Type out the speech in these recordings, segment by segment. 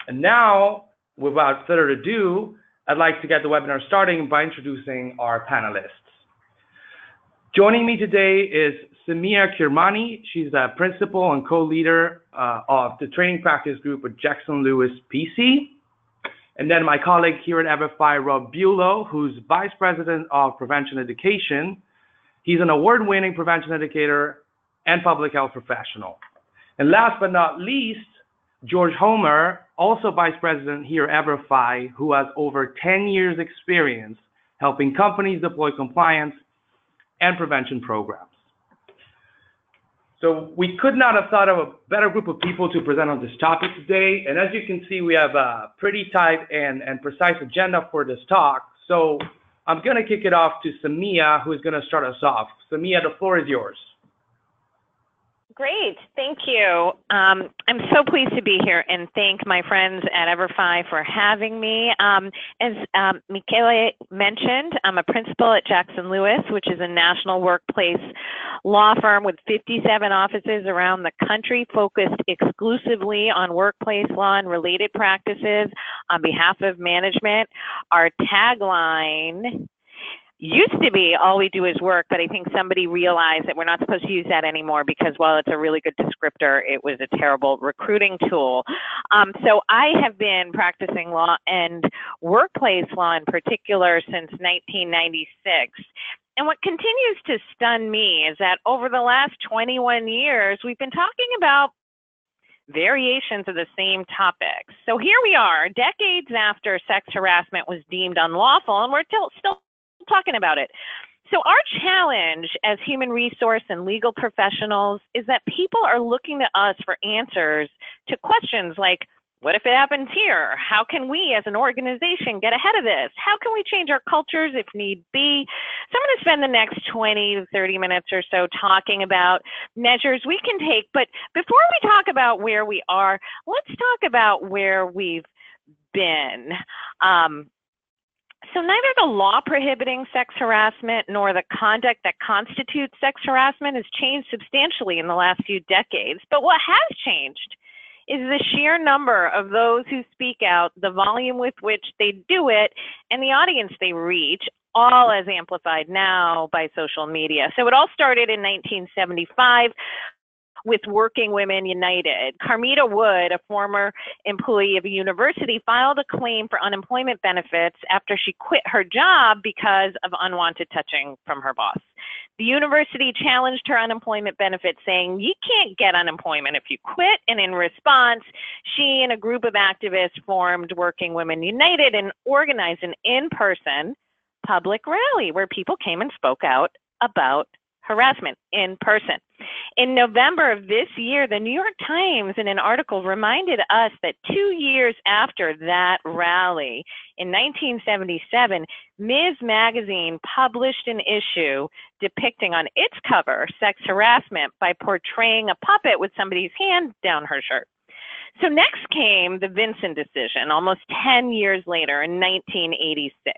And now, without further ado, I'd like to get the webinar starting by introducing our panelists. Joining me today is Samia Kirmani. She's a principal and co-leader of the training practice group at Jackson Lewis PC. And then my colleague here at EVERFI, Rob Bulow, who's Vice President of Prevention Education. He's an award-winning prevention educator and public health professional. And last but not least, George Homer, also Vice President here at EVERFI, who has over 10 years experience helping companies deploy compliance and prevention programs. So we could not have thought of a better group of people to present on this topic today. And as you can see, we have a pretty tight and precise agenda for this talk. So I'm going to kick it off to Samia, who is going to start us off. Samia, the floor is yours. Great, thank you. I'm so pleased to be here and thank my friends at EVERFI for having me. As Michele mentioned, I'm a principal at Jackson Lewis, which is a national workplace law firm with 57 offices around the country focused exclusively on workplace law and related practices on behalf of management. Our tagline used to be all we do is work, but I think somebody realized that we're not supposed to use that anymore because while it's a really good descriptor, it was a terrible recruiting tool. So I have been practicing law and workplace law in particular since 1996. And what continues to stun me is that over the last 21 years, we've been talking about variations of the same topics. So here we are, decades after sex harassment was deemed unlawful, and we're still talking about it. So our challenge as human resource and legal professionals is that people are looking to us for answers to questions like, what if it happens here? How can we as an organization get ahead of this? How can we change our cultures if need be? So I'm going to spend the next 20 to 30 minutes or so talking about measures we can take. But before we talk about where we are, let's talk about where we've been. So neither the law prohibiting sex harassment nor the conduct that constitutes sex harassment has changed substantially in the last few decades. But what has changed is the sheer number of those who speak out, the volume with which they do it, and the audience they reach, all as amplified now by social media. So it all started in 1975 with Working Women United. Carmita Wood, a former employee of a university, filed a claim for unemployment benefits after she quit her job because of unwanted touching from her boss. The university challenged her unemployment benefits, saying, you can't get unemployment if you quit. And in response, she and a group of activists formed Working Women United and organized an in-person public rally where people came and spoke out about harassment in person. In November of this year, the New York Times, in an article, reminded us that 2 years after that rally, in 1977, Ms. Magazine published an issue depicting on its cover sex harassment by portraying a puppet with somebody's hand down her shirt. So next came the Vinson decision, almost 10 years later in 1986.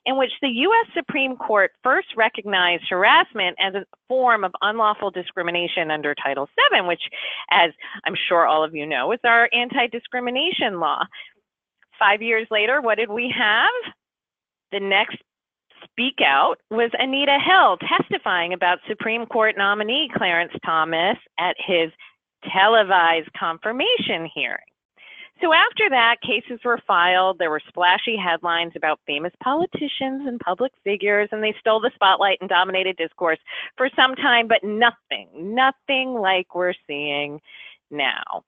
In which the U.S. Supreme Court first recognized harassment as a form of unlawful discrimination under Title VII, which, as I'm sure all of you know, is our anti-discrimination law. 5 years later, what did we have? The next speak out was Anita Hill testifying about Supreme Court nominee Clarence Thomas at his televised confirmation hearing. So after that, cases were filed. There were splashy headlines about famous politicians and public figures, and they stole the spotlight and dominated discourse for some time, but nothing like we're seeing now,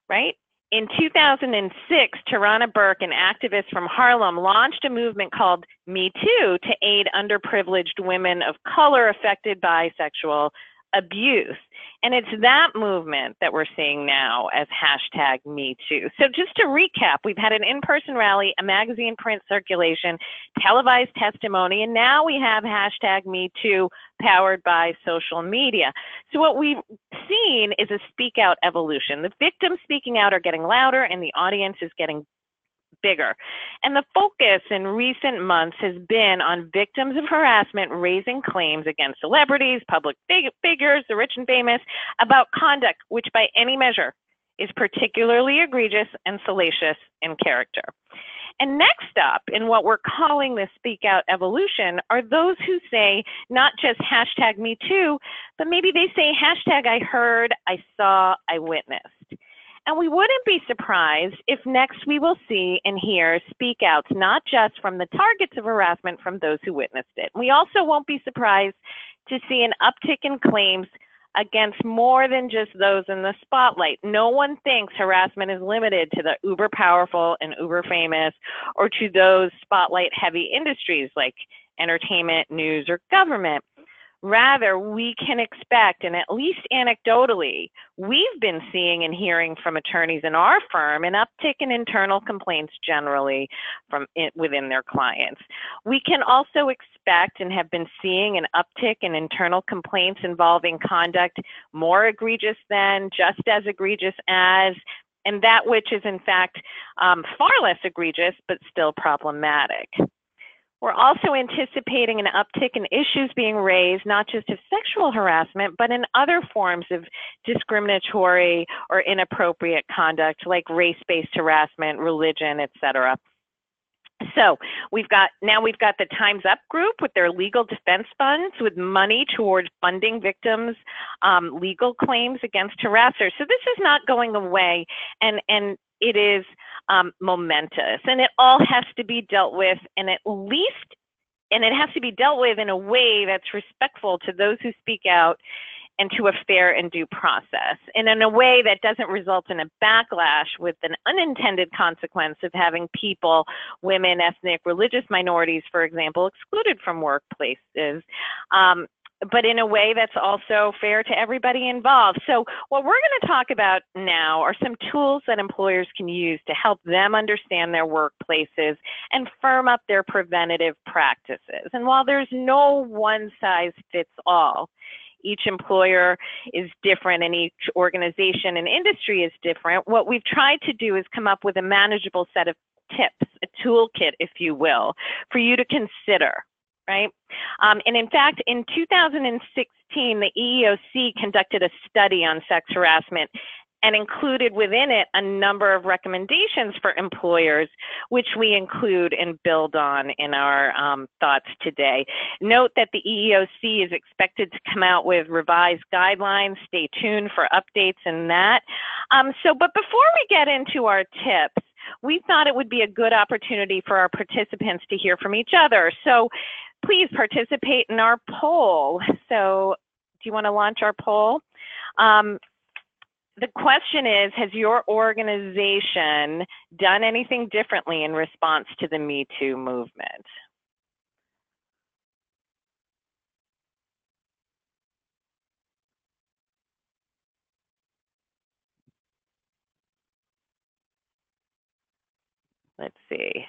right? In 2006, Tarana Burke, an activist from Harlem, launched a movement called Me Too to aid underprivileged women of color affected by sexual abuse. And it's that movement that we're seeing now as #MeToo. So just to recap, we've had an in-person rally, a magazine print circulation, televised testimony, and now we have #MeToo powered by social media. So what we've seen is a speak out evolution. The victims speaking out are getting louder and the audience is getting bigger. And the focus in recent months has been on victims of harassment raising claims against celebrities, public figures, the rich and famous, about conduct which by any measure is particularly egregious and salacious in character. And next up, in what we're calling the Speak Out evolution, are those who say not just hashtag me too, but maybe they say hashtag I heard, I saw, I witnessed. And we wouldn't be surprised if next we will see and hear speak outs, not just from the targets of harassment, from those who witnessed it. We also won't be surprised to see an uptick in claims against more than just those in the spotlight. No one thinks harassment is limited to the uber powerful and uber famous, or to those spotlight heavy industries like entertainment, news, or government. Rather, we can expect, and at least anecdotally, we've been seeing and hearing from attorneys in our firm an uptick in internal complaints generally from within their clients. We can also expect and have been seeing an uptick in internal complaints involving conduct more egregious than, just as egregious as, and that which is in fact far less egregious but still problematic. We're also anticipating an uptick in issues being raised, not just of sexual harassment, but in other forms of discriminatory or inappropriate conduct like race-based harassment, religion, etc. So we've got the Time's Up group with their legal defense funds with money towards funding victims' legal claims against harassers. So this is not going away, and it is momentous, and it all has to be dealt with, and it has to be dealt with in a way that's respectful to those who speak out and to a fair and due process, and in a way that doesn't result in a backlash with an unintended consequence of having people, women, ethnic, religious minorities, for example, excluded from workplaces, but in a way that's also fair to everybody involved. So what we're going to talk about now are some tools that employers can use to help them understand their workplaces and firm up their preventative practices. And while there's no one size fits all, each employer is different and each organization and industry is different, what we've tried to do is come up with a manageable set of tips, a toolkit, if you will, for you to consider. Right? And in fact, in 2016, the EEOC conducted a study on sex harassment and included within it a number of recommendations for employers, which we include and build on in our thoughts today. Note that the EEOC is expected to come out with revised guidelines. Stay tuned for updates in that. But before we get into our tips, we thought it would be a good opportunity for our participants to hear from each other. So please participate in our poll. So do you want to launch our poll? The question is, has your organization done anything differently in response to the Me Too movement? Let's see.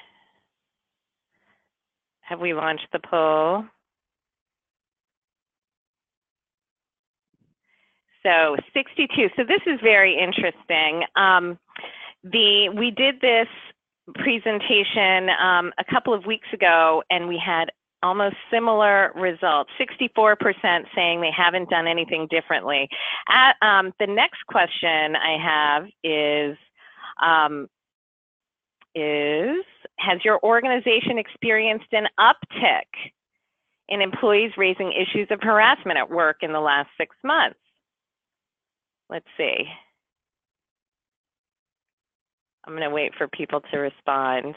Have we launched the poll? So 62. So this is very interesting. We did this presentation a couple of weeks ago, and we had almost similar results. 64% saying they haven't done anything differently. The next question I have is has your organization experienced an uptick in employees raising issues of harassment at work in the last 6 months? Let's see. I'm going to wait for people to respond.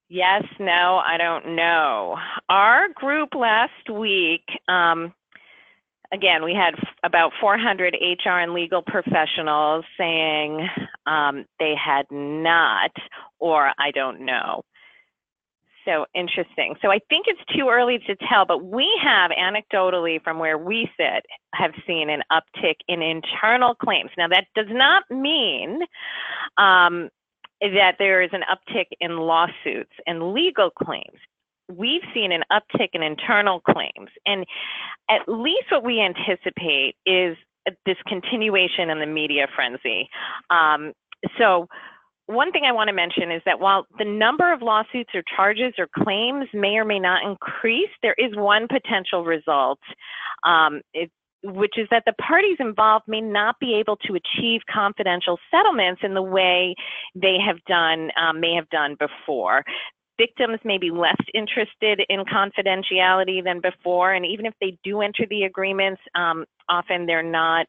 Yes, no, I don't know. Our group last week, again, we had about 400 HR and legal professionals saying they had not, or I don't know. So interesting. So I think it's too early to tell, but we have anecdotally from where we sit have seen an uptick in internal claims. Now that does not mean that there is an uptick in lawsuits and legal claims. We've seen an uptick in internal claims, and at least what we anticipate is this continuation in the media frenzy. So one thing I want to mention is that while the number of lawsuits or charges or claims may or may not increase, there is one potential result which is that the parties involved may not be able to achieve confidential settlements in the way they may have done before. Victims may be less interested in confidentiality than before, and even if they do enter the agreements, often they're not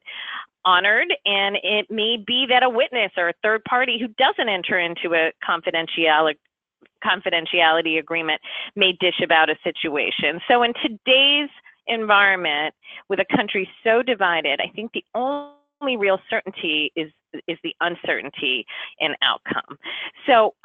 honored, and it may be that a witness or a third party who doesn't enter into a confidentiality agreement may dish about a situation. So in today's environment, with a country so divided, I think the only real certainty is the uncertainty in outcome. So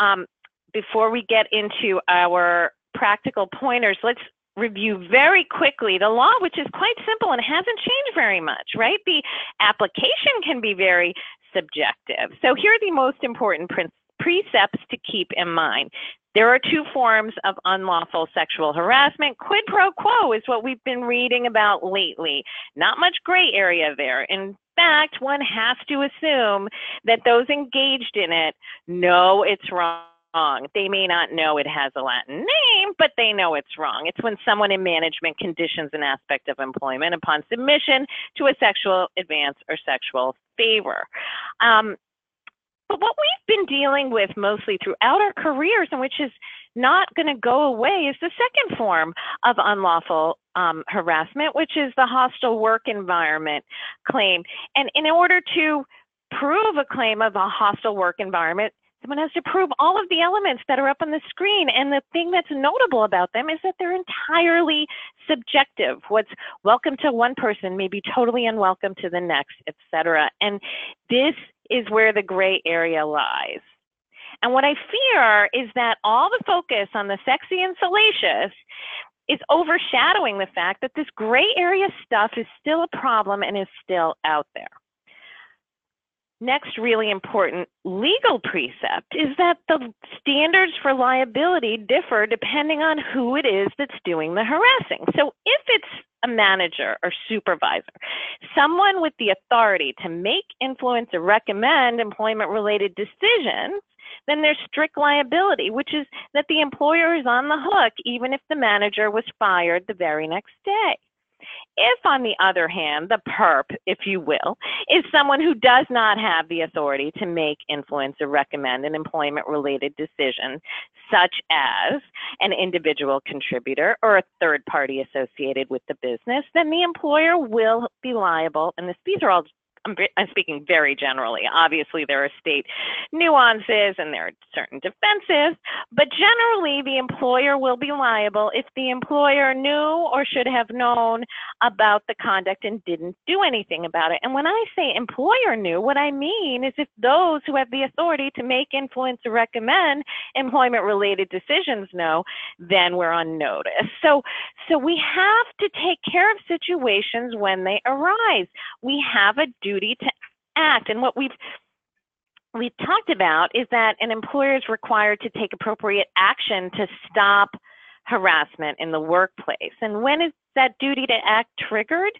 before we get into our practical pointers, let's review very quickly the law, which is quite simple and hasn't changed very much, right? The application can be very subjective. So here are the most important precepts to keep in mind. There are two forms of unlawful sexual harassment. Quid pro quo is what we've been reading about lately. Not much gray area there. In fact, one has to assume that those engaged in it know it's wrong. They may not know it has a Latin name, but they know it's wrong. It's when someone in management conditions an aspect of employment upon submission to a sexual advance or sexual favor. But what we've been dealing with mostly throughout our careers, and which is not going to go away, is the second form of unlawful harassment, which is the hostile work environment claim. And in order to prove a claim of a hostile work environment, someone has to prove all of the elements that are up on the screen. And the thing that's notable about them is that they're entirely subjective. What's welcome to one person may be totally unwelcome to the next, etc. And this is where the gray area lies. And what I fear is that all the focus on the sexy and salacious is overshadowing the fact that this gray area stuff is still a problem and is still out there. Next really important legal precept is that the standards for liability differ depending on who it is that's doing the harassing. So if it's a manager or supervisor, someone with the authority to make, influence, or recommend employment-related decisions, then there's strict liability, which is that the employer is on the hook even if the manager was fired the very next day. If, on the other hand, the perp, if you will, is someone who does not have the authority to make, influence, or recommend an employment-related decision, such as an individual contributor or a third party associated with the business, then the employer will be liable. And these are all, I'm speaking very generally. Obviously, there are state nuances and there are certain defenses, but generally the employer will be liable if the employer knew or should have known about the conduct and didn't do anything about it. And when I say employer knew, what I mean is if those who have the authority to make, influence, or recommend employment-related decisions know, then we're on notice. So we have to take care of situations when they arise. We have a duty to act. And what we've talked about is that an employer is required to take appropriate action to stop harassment in the workplace. And when is that duty to act triggered?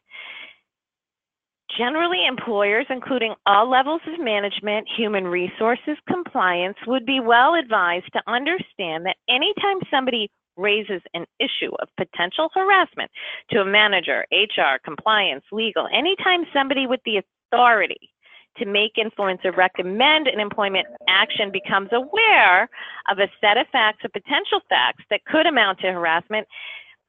Generally, employers, including all levels of management, human resources, compliance, would be well advised to understand that anytime somebody raises an issue of potential harassment to a manager, HR, compliance, legal, anytime somebody with the authority to make, influence, or recommend an employment action becomes aware of a set of facts or potential facts that could amount to harassment,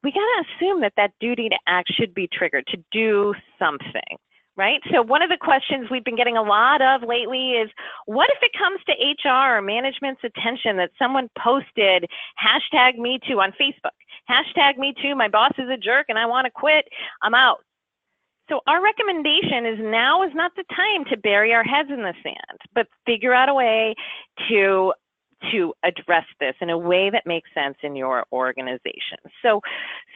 we got to assume that that duty to act should be triggered to do something. Right? So one of the questions we've been getting a lot of lately is, what if it comes to HR or management's attention that someone posted #MeToo on Facebook? #MeToo, my boss is a jerk and I want to quit, I'm out. So our recommendation is now is not the time to bury our heads in the sand, but figure out a way to address this in a way that makes sense in your organization. So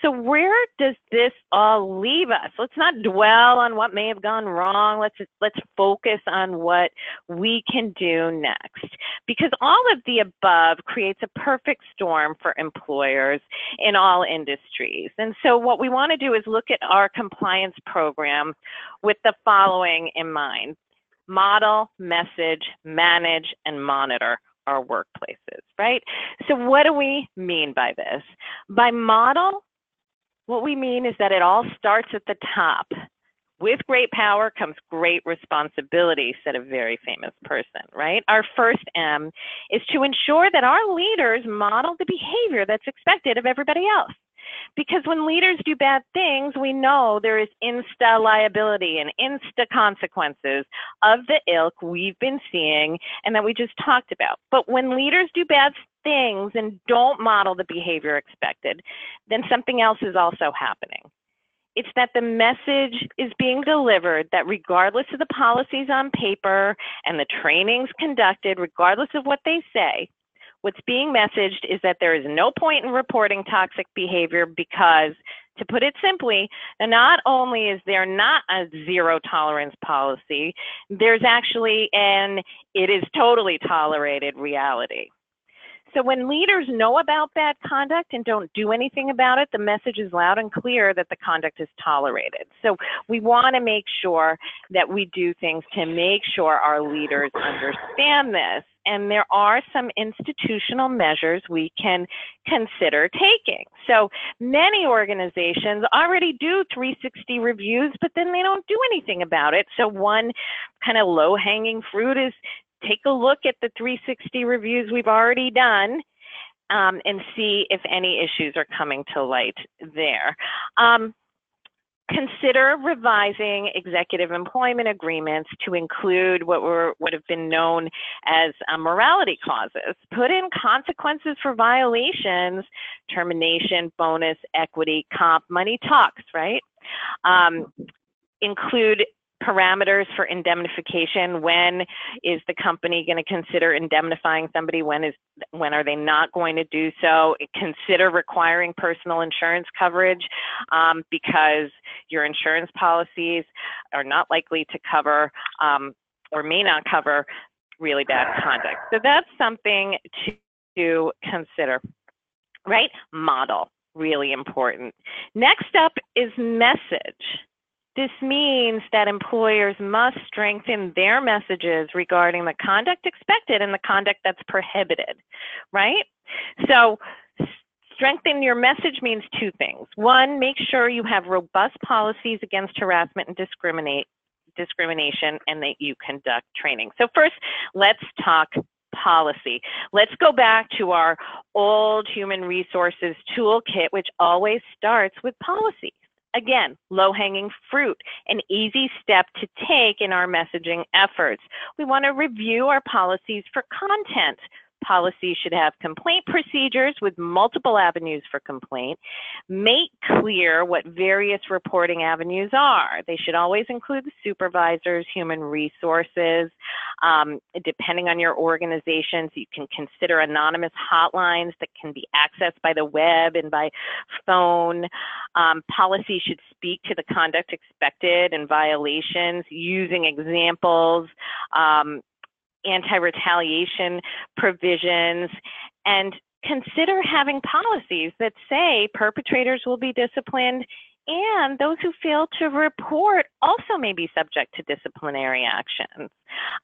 where does this all leave us? Let's not dwell on what may have gone wrong. Let's focus on what we can do next, because all of the above creates a perfect storm for employers in all industries. And so what we want to do is look at our compliance program with the following in mind: model, message, manage, and monitor our workplaces, right? So what do we mean by this? By model, what we mean is that it all starts at the top With great power comes great responsibility, said a very famous person, right? Our first M is to ensure that our leaders model the behavior that's expected of everybody else. Because when leaders do bad things, we know there is insta liability and insta consequences of the ilk we've been seeing and that we just talked about. But when leaders do bad things and don't model the behavior expected, then something else is also happening. It's that the message is being delivered that regardless of the policies on paper and the trainings conducted, regardless of what they say, what's being messaged is that there is no point in reporting toxic behavior because, to put it simply, not only is there not a zero tolerance policy, there's actually an it is totally tolerated reality. So when leaders know about bad conduct and don't do anything about it, the message is loud and clear that the conduct is tolerated. So we want to make sure that we do things to make sure our leaders understand this. And there are some institutional measures we can consider taking. So many organizations already do 360 reviews, but then they don't do anything about it. So one kind of low-hanging fruit is take a look at the 360 reviews we've already done and see if any issues are coming to light there. Consider revising executive employment agreements to include what would have been known as morality clauses. Put in consequences for violations, termination, bonus, equity, comp, money talks, right? Include parameters for indemnification. When is the company going to consider indemnifying somebody? When are they not going to do so? Consider requiring personal insurance coverage because your insurance policies are not likely to cover or may not cover really bad conduct. So that's something to consider, right? Model, really important. Next up is message. This means that employers must strengthen their messages regarding the conduct expected and the conduct that's prohibited, right? So strengthen your message means two things. One, make sure you have robust policies against harassment and discrimination and that you conduct training. So first, let's talk policy. Let's go back to our old human resources toolkit, which always starts with policy. Again, low-hanging fruit, an easy step to take in our messaging efforts. We want to review our policies for content. Policies should have complaint procedures with multiple avenues for complaint. Make clear what various reporting avenues are. They should always include the supervisors, human resources. Depending on your organizations, you can consider anonymous hotlines that can be accessed by the web and by phone. Policy should speak to the conduct expected and violations using examples, anti-retaliation provisions, and consider having policies that say perpetrators will be disciplined and those who fail to report also may be subject to disciplinary actions.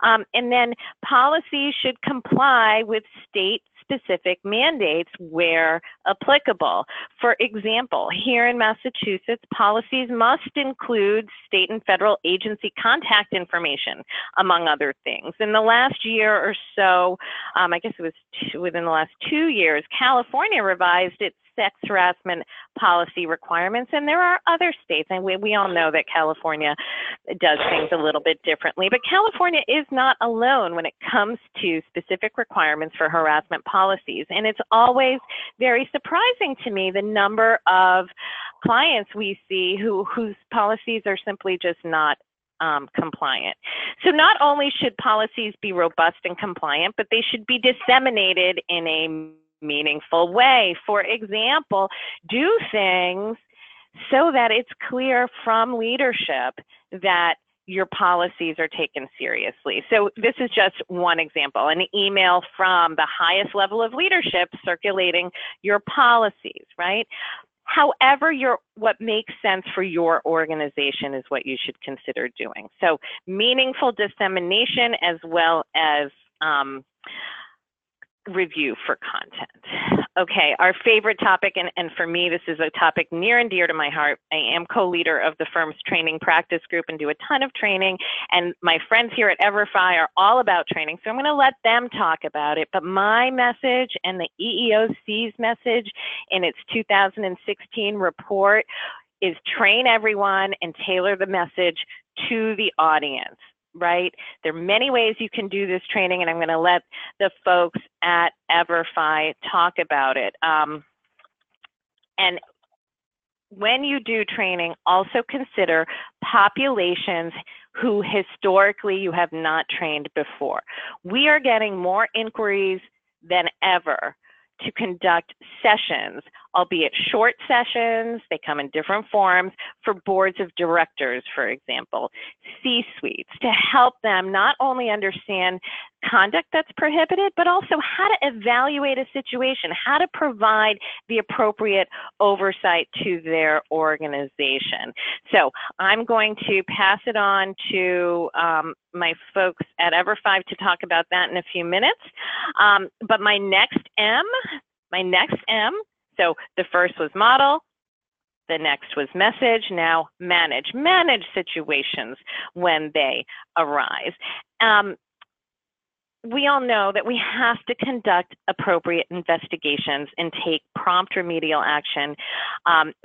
And then policies should comply with state-specific mandates where applicable. For example, here in Massachusetts, policies must include state and federal agency contact information, among other things. In the last year or so, I guess it was within the last 2 years, California revised its sex harassment policy requirements, and there are other states, and we all know that California does things a little bit differently, but California is not alone when it comes to specific requirements for harassment policies, and it's always very surprising to me the number of clients we see whose policies are simply just not compliant. So not only should policies be robust and compliant, but they should be disseminated in a meaningful way. For example, do things so that it's clear from leadership that your policies are taken seriously. So this is just one example, an email from the highest level of leadership circulating your policies, right? However, what makes sense for your organization is what you should consider doing. So meaningful dissemination as well as review for content. Okay, our favorite topic, and for me, this is a topic near and dear to my heart. I am co-leader of the firm's training practice group and do a ton of training, and my friends here at EVERFI are all about training, so I'm going to let them talk about it. But my message and the EEOC's message in its 2016 report is train everyone and tailor the message to the audience. Right? There are many ways you can do this training, and I'm going to let the folks at EVERFI talk about it. And when you do training, also consider populations who historically you have not trained before. We are getting more inquiries than ever to conduct sessions, albeit short sessions. They come in different forms for boards of directors, for example, C-suites, to help them not only understand conduct that's prohibited, but also how to evaluate a situation, how to provide the appropriate oversight to their organization. So I'm going to pass it on to my folks at EVERFI to talk about that in a few minutes. But my next M, so the first was model, the next was message, now manage situations when they arise. We all know that we have to conduct appropriate investigations and take prompt remedial action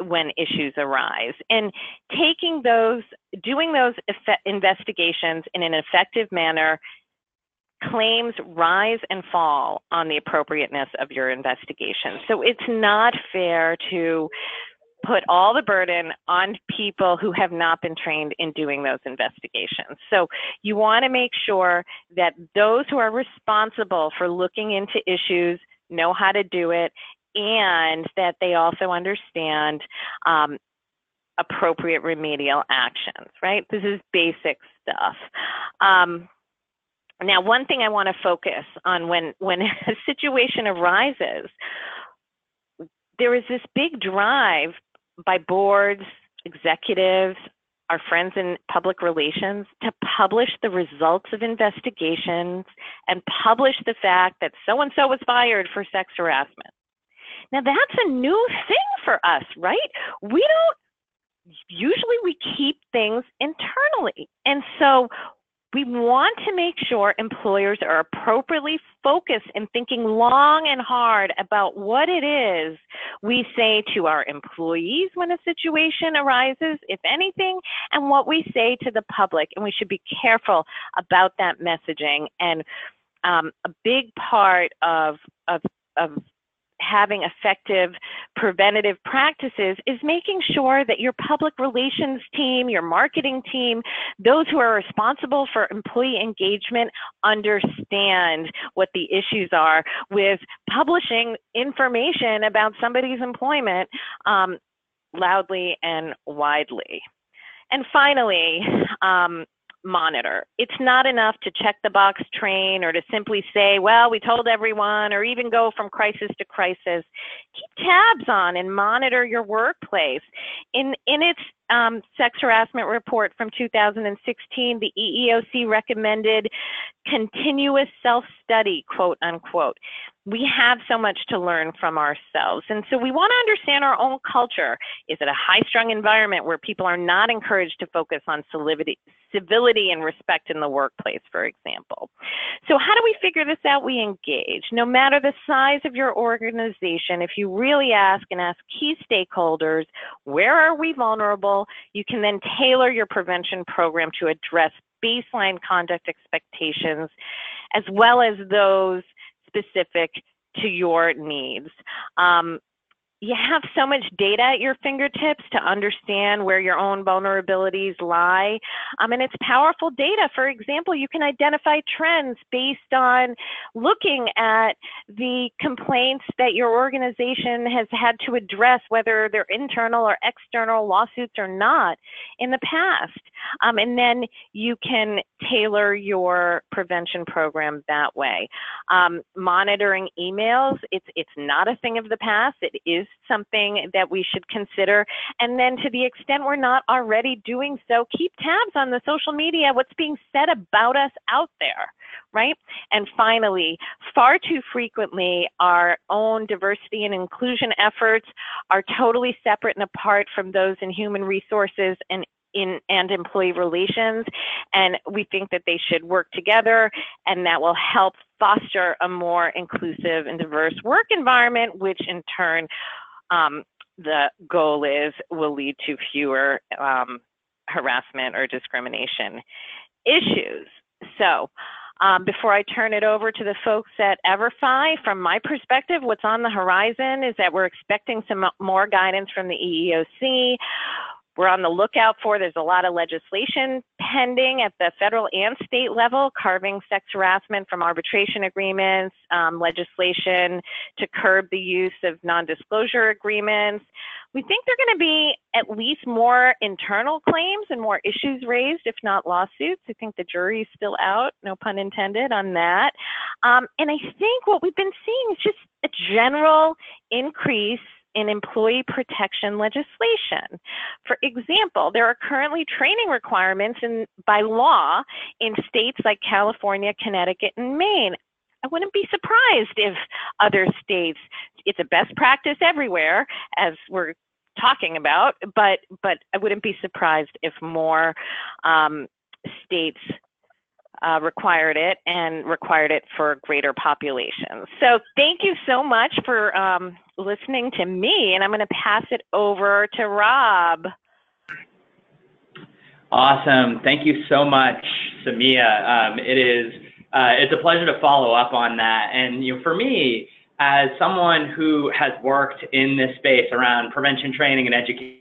when issues arise. And doing those investigations in an effective manner, claims rise and fall on the appropriateness of your investigation. So it's not fair to put all the burden on people who have not been trained in doing those investigations. So you want to make sure that those who are responsible for looking into issues know how to do it, and that they also understand appropriate remedial actions, right? This is basic stuff. Now, one thing I want to focus on when a situation arises, there is this big drive by boards, executives, our friends in public relations to publish the results of investigations and publish the fact that so-and-so was fired for sex harassment. Now, that's a new thing for us, right? Usually we keep things internally. And so we want to make sure employers are appropriately focused and thinking long and hard about what it is we say to our employees when a situation arises, if anything, and what we say to the public. And we should be careful about that messaging. And a big part of having effective preventative practices is making sure that your public relations team, your marketing team, those who are responsible for employee engagement understand what the issues are with publishing information about somebody's employment loudly and widely. And finally, monitor. It's not enough to check the box train or to simply say, well, we told everyone, or even go from crisis to crisis. Keep tabs on and monitor your workplace. In its sex harassment report from 2016, the EEOC recommended continuous self-study, quote unquote. We have so much to learn from ourselves. And so we want to understand our own culture. Is it a high-strung environment where people are not encouraged to focus on civility and respect in the workplace, for example? So how do we figure this out? We engage. No matter the size of your organization, if you really ask key stakeholders, where are we vulnerable? You can then tailor your prevention program to address baseline conduct expectations, as well as those specific to your needs. You have so much data at your fingertips to understand where your own vulnerabilities lie. And it's powerful data. For example, you can identify trends based on looking at the complaints that your organization has had to address, whether they're internal or external lawsuits or not in the past. And then you can tailor your prevention program that way. Monitoring emails, it's not a thing of the past. It is something that we should consider. And then to the extent we're not already doing so, keep tabs on the social media, what's being said about us out there, right? And finally, far too frequently, our own diversity and inclusion efforts are totally separate and apart from those in human resources and employee relations, and we think that they should work together, and that will help foster a more inclusive and diverse work environment, which in turn, the goal will lead to fewer harassment or discrimination issues. So before I turn it over to the folks at EVERFI, from my perspective, what's on the horizon is that we're expecting some more guidance from the EEOC. We're on the lookout there's a lot of legislation pending at the federal and state level, carving sex harassment from arbitration agreements, legislation to curb the use of non-disclosure agreements. We think there are going to be at least more internal claims and more issues raised, if not lawsuits. I think the jury's still out, no pun intended, on that. And I think what we've been seeing is just a general increase in employee protection legislation. For example, there are currently training requirements by law in states like California, Connecticut, and Maine. I wouldn't be surprised if other states, it's a best practice everywhere, as we're talking about, but I wouldn't be surprised if more states required it and required it for greater populations. So thank you so much for listening to me, and I'm going to pass it over to Rob. Awesome. Thank you so much, Samia. It's a pleasure to follow up on that. And for me, as someone who has worked in this space around prevention training and education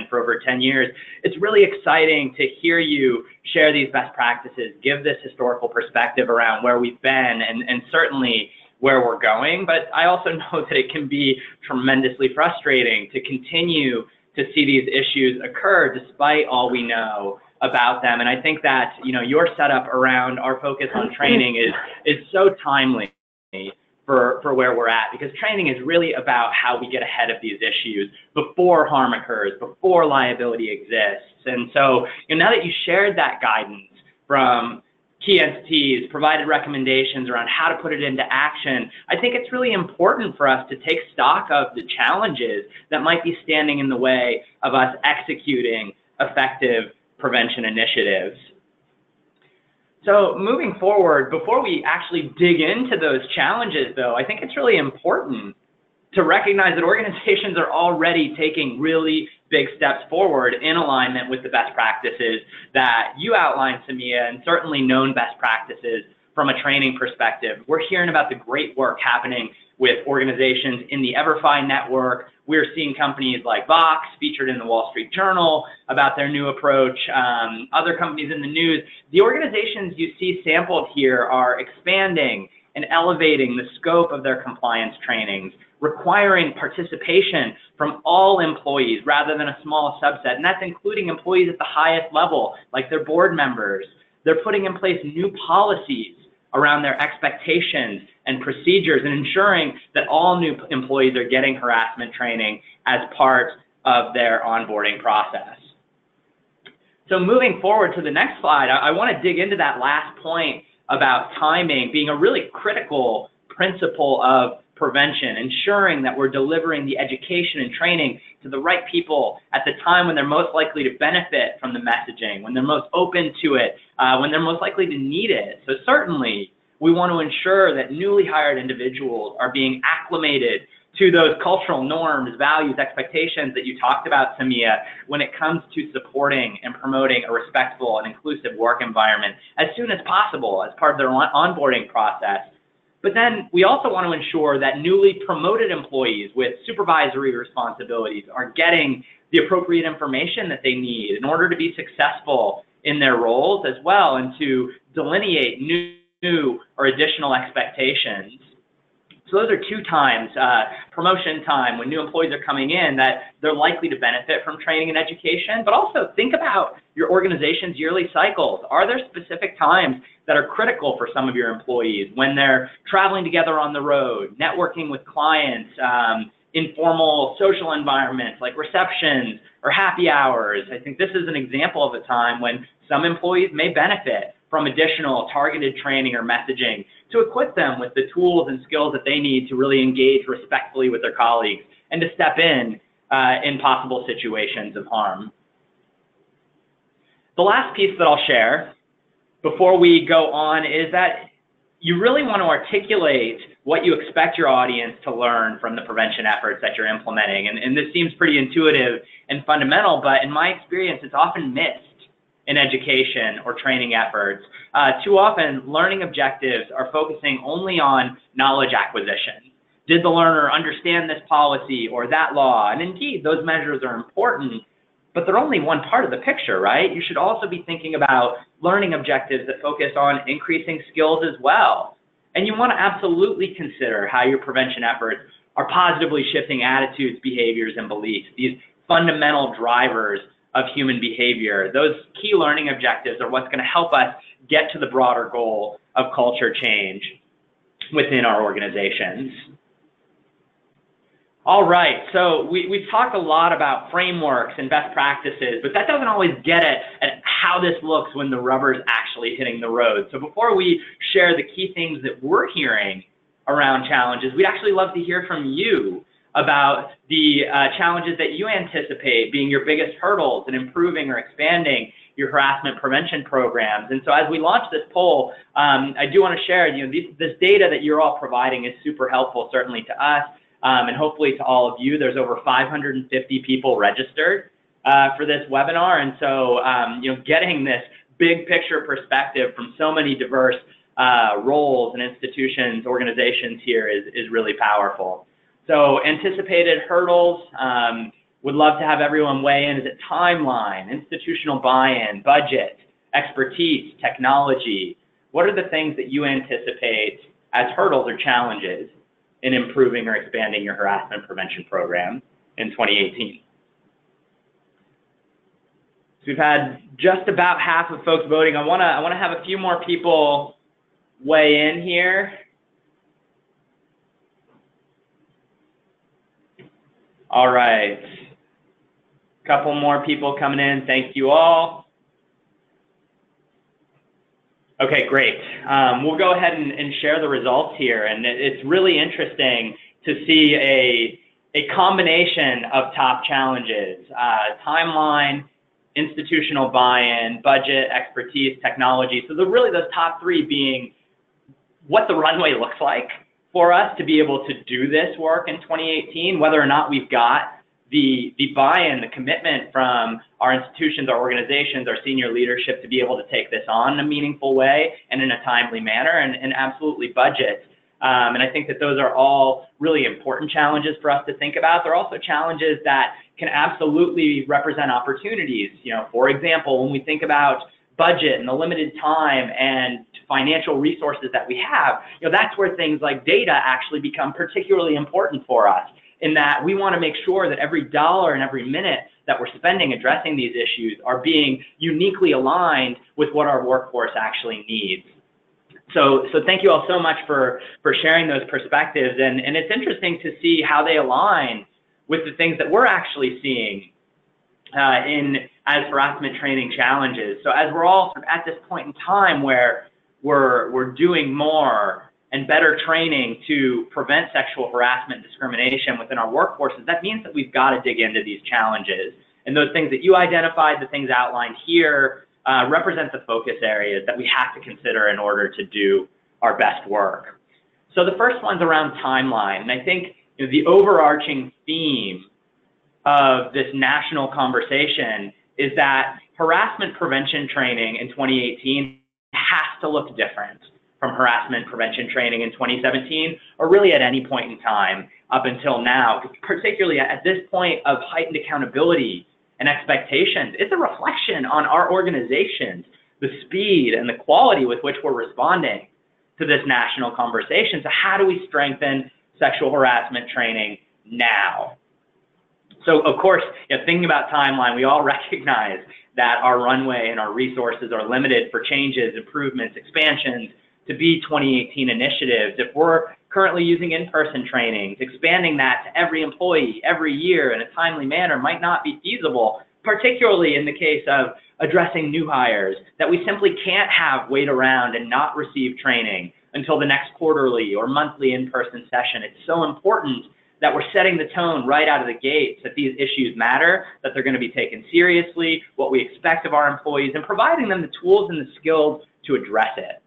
for over 10 years, it's really exciting to hear you share these best practices, give this historical perspective around where we've been and certainly where we're going. But I also know that it can be tremendously frustrating to continue to see these issues occur despite all we know about them. And I think that, your setup around our focus on training is so timely for where we're at, because training is really about how we get ahead of these issues before harm occurs, before liability exists. And so, now that you shared that guidance from key entities, provided recommendations around how to put it into action, I think it's really important for us to take stock of the challenges that might be standing in the way of us executing effective prevention initiatives. So moving forward, before we actually dig into those challenges, though, I think it's really important to recognize that organizations are already taking really big steps forward in alignment with the best practices that you outlined, Samia, and certainly known best practices from a training perspective. We're hearing about the great work happening with organizations in the EVERFI network. We're seeing companies like Vox featured in the Wall Street Journal about their new approach, other companies in the news. The organizations you see sampled here are expanding and elevating the scope of their compliance trainings, requiring participation from all employees rather than a small subset, and that's including employees at the highest level, like their board members. They're putting in place new policies around their expectations and procedures and ensuring that all new employees are getting harassment training as part of their onboarding process. So moving forward to the next slide, I want to dig into that last point about timing being a really critical principle of prevention, ensuring that we're delivering the education and training to the right people at the time when they're most likely to benefit from the messaging, when they're most open to it, when they're most likely to need it. So certainly, we want to ensure that newly hired individuals are being acclimated to those cultural norms, values, expectations that you talked about, Samia, when it comes to supporting and promoting a respectful and inclusive work environment as soon as possible as part of their onboarding process. But then we also want to ensure that newly promoted employees with supervisory responsibilities are getting the appropriate information that they need in order to be successful in their roles as well, and to delineate new or additional expectations. So those are two times, promotion time, when new employees are coming in, that they're likely to benefit from training and education. But also think about your organization's yearly cycles. Are there specific times that are critical for some of your employees when they're traveling together on the road, networking with clients, informal social environments like receptions or happy hours. I think this is an example of a time when some employees may benefit from additional targeted training or messaging to equip them with the tools and skills that they need to really engage respectfully with their colleagues and to step in possible situations of harm. The last piece that I'll share before we go on is that you really want to articulate what you expect your audience to learn from the prevention efforts that you're implementing. And this seems pretty intuitive and fundamental, but in my experience, it's often missed in education or training efforts. Too often, learning objectives are focusing only on knowledge acquisition. Did the learner understand this policy or that law? And indeed, those measures are important, but they're only one part of the picture, right? You should also be thinking about learning objectives that focus on increasing skills as well. And you want to absolutely consider how your prevention efforts are positively shifting attitudes, behaviors, and beliefs, these fundamental drivers of human behavior. Those key learning objectives are what's going to help us get to the broader goal of culture change within our organizations. All right, so we've talked a lot about frameworks and best practices, but that doesn't always get at how this looks when the rubber's actually hitting the road. So before we share the key things that we're hearing around challenges, we'd actually love to hear from you about the challenges that you anticipate being your biggest hurdles in improving or expanding your harassment prevention programs. And so as we launch this poll, I do want to share, this data that you're all providing is super helpful, certainly to us, and hopefully to all of you. There's over 550 people registered for this webinar. And so, getting this big picture perspective from so many diverse roles and institutions, organizations here is really powerful. So anticipated hurdles, would love to have everyone weigh in. Is it timeline, institutional buy-in, budget, expertise, technology? What are the things that you anticipate as hurdles or challenges in improving or expanding your harassment prevention program in 2018? So we've had just about half of folks voting. I want to have a few more people weigh in here. All right, a couple more people coming in. Thank you all. Okay, great. We'll go ahead and share the results here. And it's really interesting to see a combination of top challenges: timeline, institutional buy-in, budget, expertise, technology. So really those top three being what the runway looks like for us to be able to do this work in 2018, whether or not we've got the buy-in, the commitment from our institutions, our organizations, our senior leadership to be able to take this on in a meaningful way and in a timely manner, and absolutely budget. And I think that those are all really important challenges for us to think about. They're also challenges that can absolutely represent opportunities. For example, when we think about budget and the limited time and financial resources that we have, that's where things like data actually become particularly important for us, in that we want to make sure that every dollar and every minute that we're spending addressing these issues are being uniquely aligned with what our workforce actually needs. So thank you all so much for sharing those perspectives, and it's interesting to see how they align with the things that we're actually seeing as harassment training challenges. So as we're all at this point in time where we're doing more and better training to prevent sexual harassment and discrimination within our workforces, that means that we've got to dig into these challenges. And those things that you identified, the things outlined here, represent the focus areas that we have to consider in order to do our best work. So the first one's around timeline. And I think the overarching theme of this national conversation is that harassment prevention training in 2018 has to look different from harassment prevention training in 2017, or really at any point in time up until now, particularly at this point of heightened accountability and expectations. It's a reflection on our organizations, the speed and the quality with which we're responding to this national conversation. So how do we strengthen sexual harassment training now? So of course, thinking about timeline, we all recognize that our runway and our resources are limited for changes, improvements, expansions to be 2018 initiatives. If we're currently using in-person trainings. Expanding that to every employee every year in a timely manner might not be feasible, particularly in the case of addressing new hires that we simply can't have wait around and not receive training until the next quarterly or monthly in-person session. It's so important that we're setting the tone right out of the gates that these issues matter, that they're going to be taken seriously, what we expect of our employees, and providing them the tools and the skills to address it.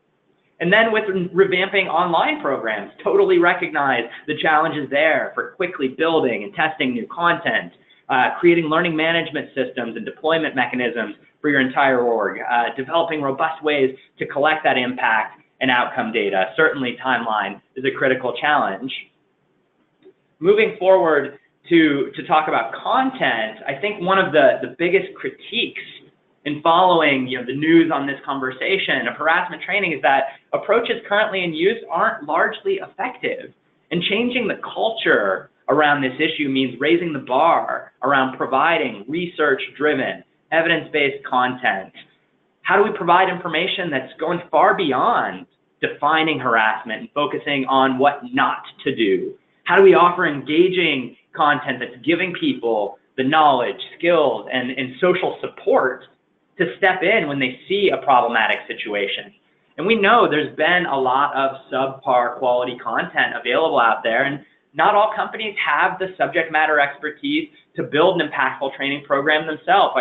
And then with revamping online programs, totally recognize the challenges there for quickly building and testing new content, creating learning management systems and deployment mechanisms for your entire org, developing robust ways to collect that impact and outcome data. Certainly timeline is a critical challenge. Moving forward to talk about content, I think one of the biggest critiques in following the news on this conversation of harassment training is that approaches currently in use aren't largely effective. And changing the culture around this issue means raising the bar around providing research-driven, evidence-based content. How do we provide information that's going far beyond defining harassment and focusing on what not to do? How do we offer engaging content that's giving people the knowledge, skills, and social support to step in when they see a problematic situation? And we know there's been a lot of subpar quality content available out there, and not all companies have the subject matter expertise to build an impactful training program themselves.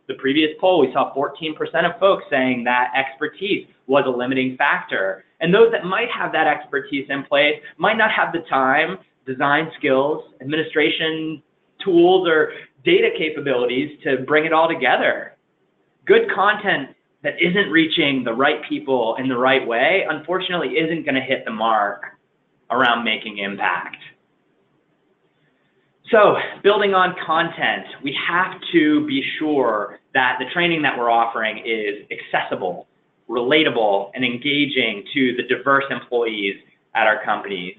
The previous poll, we saw 14% of folks saying that expertise was a limiting factor. And those that might have that expertise in place might not have the time, design skills, administration tools, or data capabilities to bring it all together. Good content that isn't reaching the right people in the right way, unfortunately, isn't going to hit the mark around making impact. So, building on content, we have to be sure that the training that we're offering is accessible, relatable, and engaging to the diverse employees at our companies.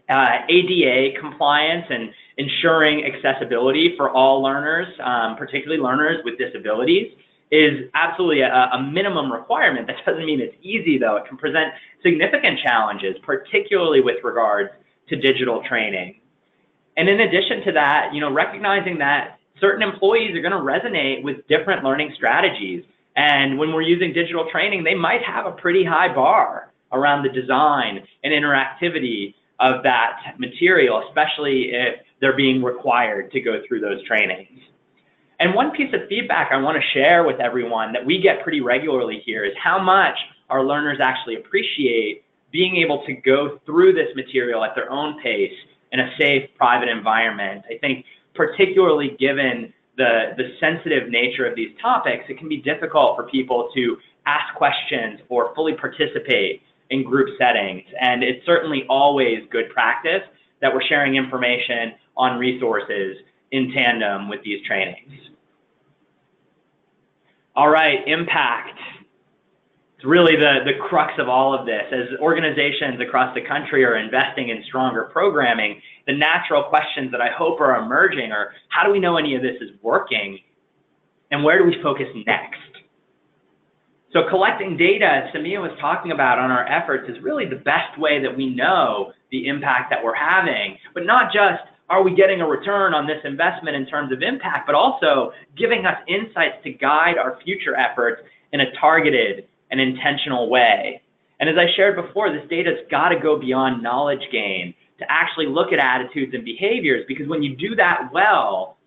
ADA compliance and ensuring accessibility for all learners, particularly learners with disabilities, is absolutely a minimum requirement. That doesn't mean it's easy, though. It can present significant challenges, particularly with regards to digital training. And in addition to that, recognizing that certain employees are going to resonate with different learning strategies. And when we're using digital training, they might have a pretty high bar around the design and interactivity of that material, especially if they're being required to go through those trainings. And one piece of feedback I want to share with everyone that we get pretty regularly here is how much our learners actually appreciate being able to go through this material at their own pace in a safe, private environment. I think particularly given the sensitive nature of these topics, it can be difficult for people to ask questions or fully participate in group settings. And it's certainly always good practice that we're sharing information on resources in tandem with these trainings. All right, impact. It's really the crux of all of this. As organizations across the country are investing in stronger programming, the natural questions that I hope are emerging are, how do we know any of this is working? And where do we focus next? So collecting data, as Samia was talking about on our efforts, is really the best way that we know the impact that we're having. But not just, are we getting a return on this investment in terms of impact, but also giving us insights to guide our future efforts in a targeted and intentional way. And as I shared before, this data's got to go beyond knowledge gain to actually look at attitudes and behaviors, because when you do that well,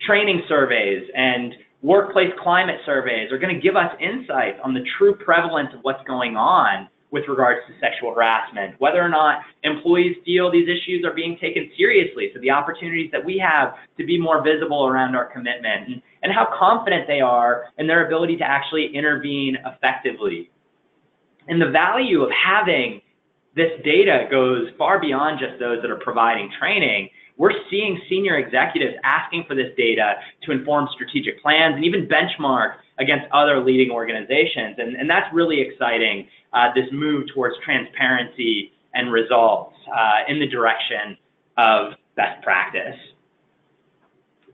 training surveys and workplace climate surveys are going to give us insights on the true prevalence of what's going on with regards to sexual harassment, whether or not employees feel these issues are being taken seriously, so the opportunities that we have to be more visible around our commitment, and how confident they are in their ability to actually intervene effectively. And the value of having this data goes far beyond just those that are providing training. We're seeing senior executives asking for this data to inform strategic plans and even benchmark against other leading organizations. And that's really exciting, this move towards transparency and results in the direction of best practice.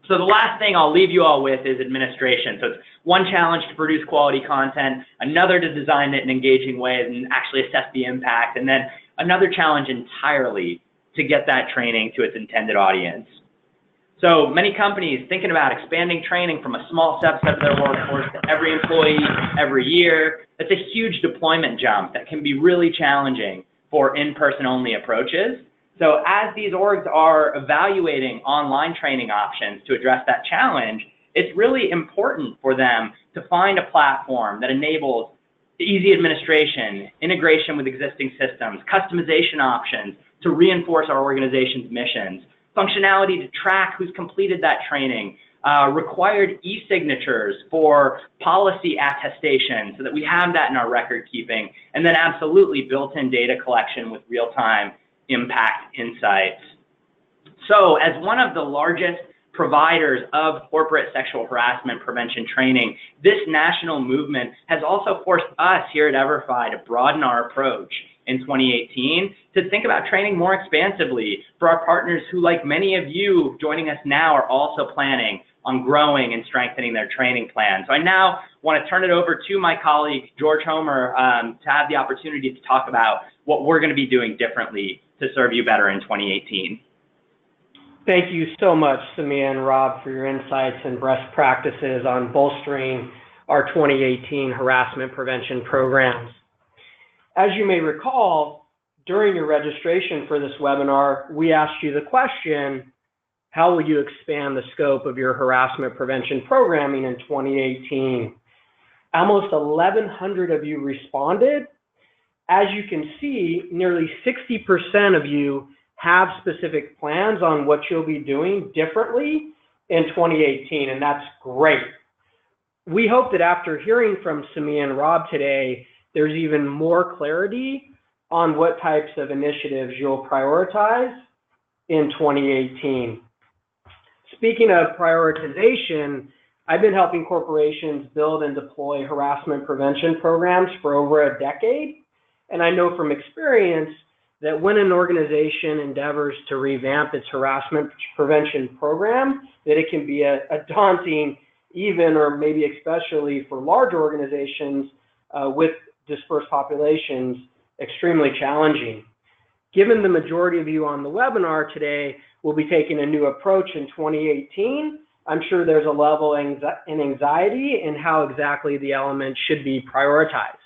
So the last thing I'll leave you all with is administration. So it's one challenge to produce quality content, another to design it in engaging ways and actually assess the impact, and then another challenge entirely to get that training to its intended audience. So many companies thinking about expanding training from a small subset of their workforce to every employee every year. That's a huge deployment jump that can be really challenging for in-person only approaches. So as these orgs are evaluating online training options to address that challenge, it's really important for them to find a platform that enables easy administration, integration with existing systems, customization options to reinforce our organization's missions, functionality to track who's completed that training, required e-signatures for policy attestation so that we have that in our record keeping, and then absolutely built-in data collection with real-time impact insights. So as one of the largest providers of corporate sexual harassment prevention training, this national movement has also forced us here at EVERFI to broaden our approach in 2018 to think about training more expansively for our partners who, like many of you joining us now, are also planning on growing and strengthening their training plan. So I now want to turn it over to my colleague, George Homer, to have the opportunity to talk about what we're going to be doing differently to serve you better in 2018. Thank you so much, Samia and Rob, for your insights and best practices on bolstering our 2018 harassment prevention programs. As you may recall, during your registration for this webinar, we asked you the question, how will you expand the scope of your harassment prevention programming in 2018? Almost 1,100 of you responded. As you can see, nearly 60% of you have specific plans on what you'll be doing differently in 2018, and that's great. We hope that after hearing from Samia and Rob today, there's even more clarity on what types of initiatives you'll prioritize in 2018. Speaking of prioritization, I've been helping corporations build and deploy harassment prevention programs for over a decade, and I know from experience that when an organization endeavors to revamp its harassment prevention program, that it can be a daunting, even or maybe especially for large organizations with dispersed populations, extremely challenging. Given the majority of you on the webinar today will be taking a new approach in 2018, I'm sure there's a level in anxiety in how exactly the elements should be prioritized.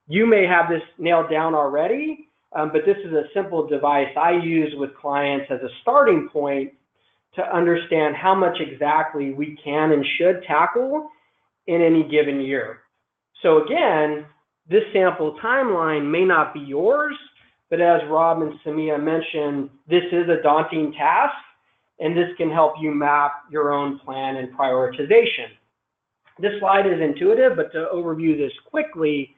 You may have this nailed down already, but this is a simple device I use with clients as a starting point to understand how much exactly we can and should tackle in any given year. So again, this sample timeline may not be yours, but as Rob and Samia mentioned, this is a daunting task, and this can help you map your own plan and prioritization. This slide is intuitive, but to overview this quickly,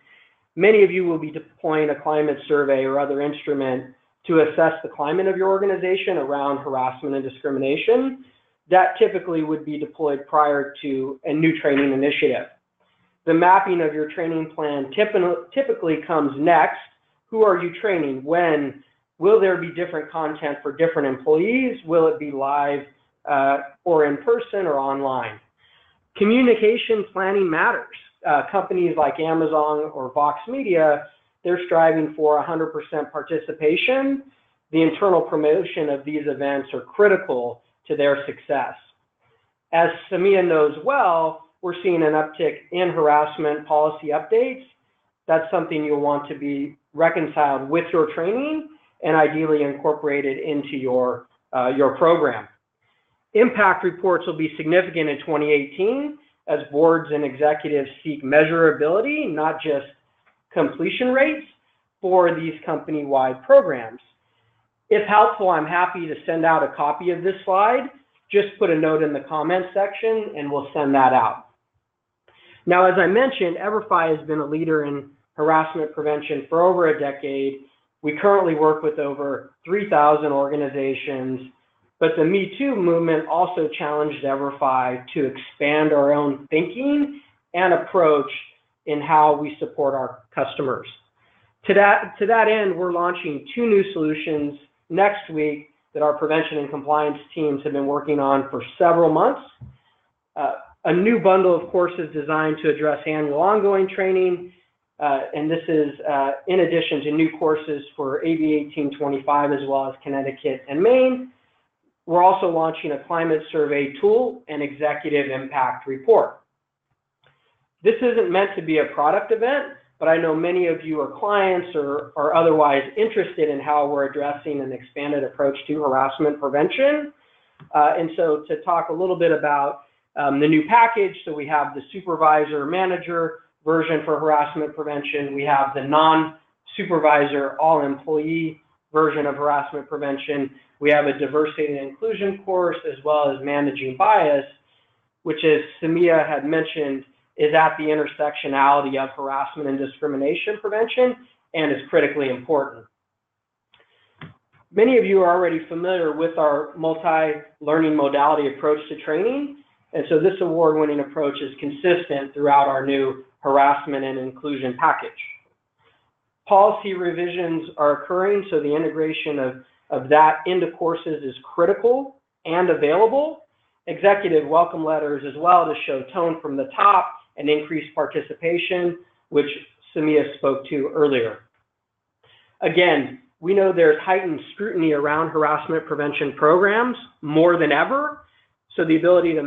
many of you will be deploying a climate survey or other instrument to assess the climate of your organization around harassment and discrimination. That typically would be deployed prior to a new training initiative. The mapping of your training plan typically comes next. Who are you training? When? Will there be different content for different employees? Will it be live or in person or online? Communication planning matters. Companies like Amazon or Vox Media, they're striving for 100% participation. The internal promotion of these events are critical to their success. As Samia knows well, we're seeing an uptick in harassment policy updates. That's something you'll want to be reconciled with your training and ideally incorporated into your program. Impact reports will be significant in 2018 as boards and executives seek measurability, not just completion rates for these company-wide programs. If helpful, I'm happy to send out a copy of this slide. Just put a note in the comments section and we'll send that out. Now, as I mentioned, EVERFI has been a leader in harassment prevention for over a decade. We currently work with over 3,000 organizations, but the Me Too movement also challenged EVERFI to expand our own thinking and approach in how we support our customers. To that end, we're launching 2 new solutions next week that our prevention and compliance teams have been working on for several months. A new bundle of courses designed to address annual ongoing training, and this is in addition to new courses for AB 1825 as well as Connecticut and Maine. We're also launching a climate survey tool and executive impact report. This isn't meant to be a product event, but I know many of you are clients or are otherwise interested in how we're addressing an expanded approach to harassment prevention. And so to talk a little bit about the new package, so we have the supervisor manager version for harassment prevention. We have the non-supervisor all employee version of harassment prevention. We have a diversity and inclusion course as well as managing bias, which, as Samia had mentioned, is at the intersectionality of harassment and discrimination prevention and is critically important. Many of you are already familiar with our multi-learning modality approach to training, and so this award-winning approach is consistent throughout our new harassment and inclusion package. Policy revisions are occurring, so the integration of that into courses is critical and available. Executive welcome letters as well to show tone from the top and increase participation, which Samia spoke to earlier. Again, we know there's heightened scrutiny around harassment prevention programs more than ever, so the ability to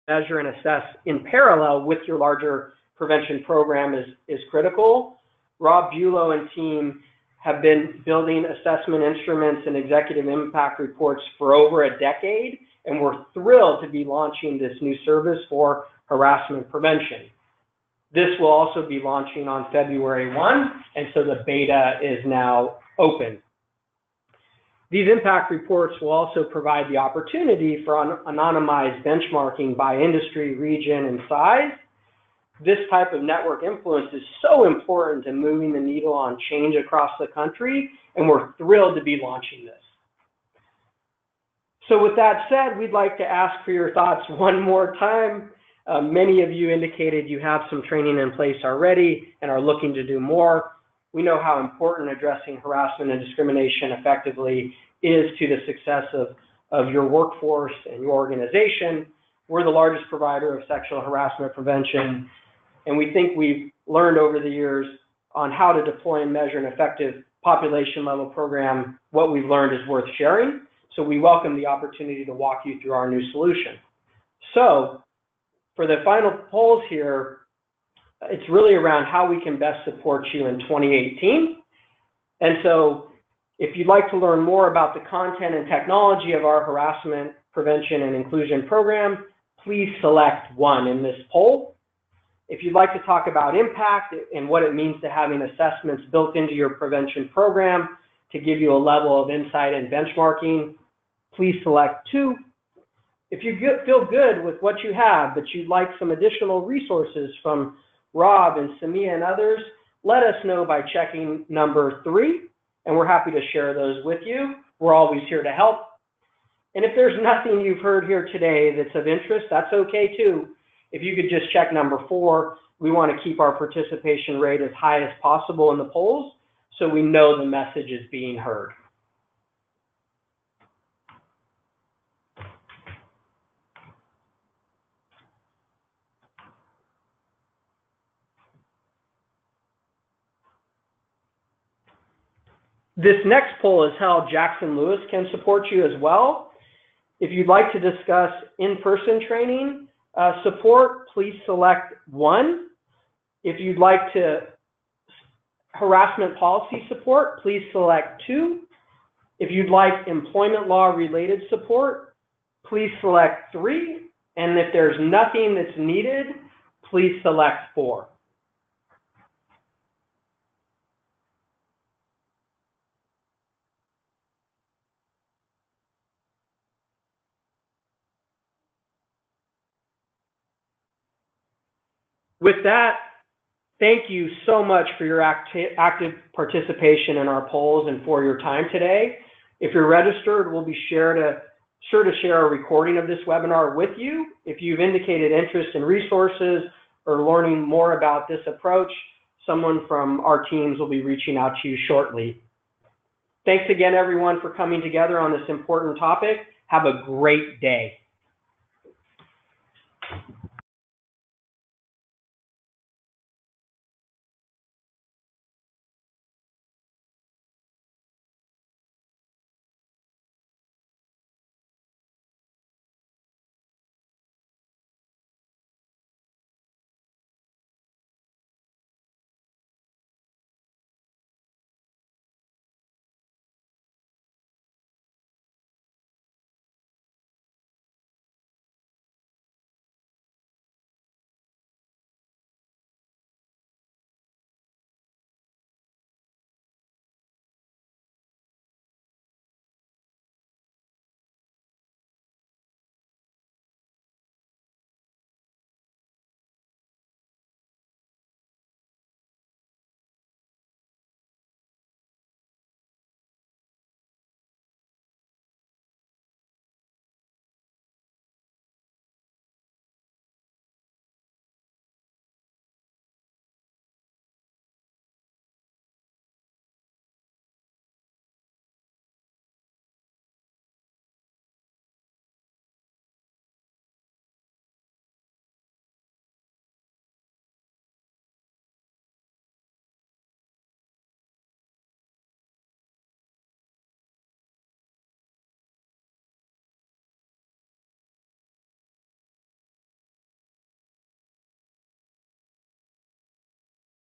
measure and assess in parallel with your larger prevention program is critical. Rob Bulow and team have been building assessment instruments and executive impact reports for over a decade, and we're thrilled to be launching this new service for harassment prevention. This will also be launching on February 1, and so the beta is now open. These impact reports will also provide the opportunity for anonymized benchmarking by industry, region, and size. This type of network influence is so important in moving the needle on change across the country, and we're thrilled to be launching this. So with that said, we'd like to ask for your thoughts one more time. Many of you indicated you have some training in place already and are looking to do more. We know how important addressing harassment and discrimination effectively is to the success of your workforce and your organization. We're the largest provider of sexual harassment prevention, and we think we've learned over the years on how to deploy and measure an effective population level program. What we've learned is worth sharing, so we welcome the opportunity to walk you through our new solution. So for the final polls here, it's really around how we can best support you in 2018. And so if you'd like to learn more about the content and technology of our harassment prevention and inclusion program, please select 1 in this poll. If you'd like to talk about impact and what it means to having assessments built into your prevention program to give you a level of insight and benchmarking, please select 2. If you feel good with what you have, but you'd like some additional resources from Rob and Samia and others, let us know by checking number 3, and we're happy to share those with you. We're always here to help. And if there's nothing you've heard here today that's of interest, that's okay too. If you could just check number 4, we want to keep our participation rate as high as possible in the polls so we know the message is being heard. This next poll is how Jackson Lewis can support you as well. If you'd like to discuss in-person training support, please select 1. If you'd like to harassment policy support, please select 2. If you'd like employment law related support, please select 3. And if there's nothing that's needed, please select 4. With that, thank you so much for your active participation in our polls and for your time today. If you're registered, we'll be sure to share a recording of this webinar with you. If you've indicated interest in resources or learning more about this approach, someone from our teams will be reaching out to you shortly. Thanks again, everyone, for coming together on this important topic. Have a great day.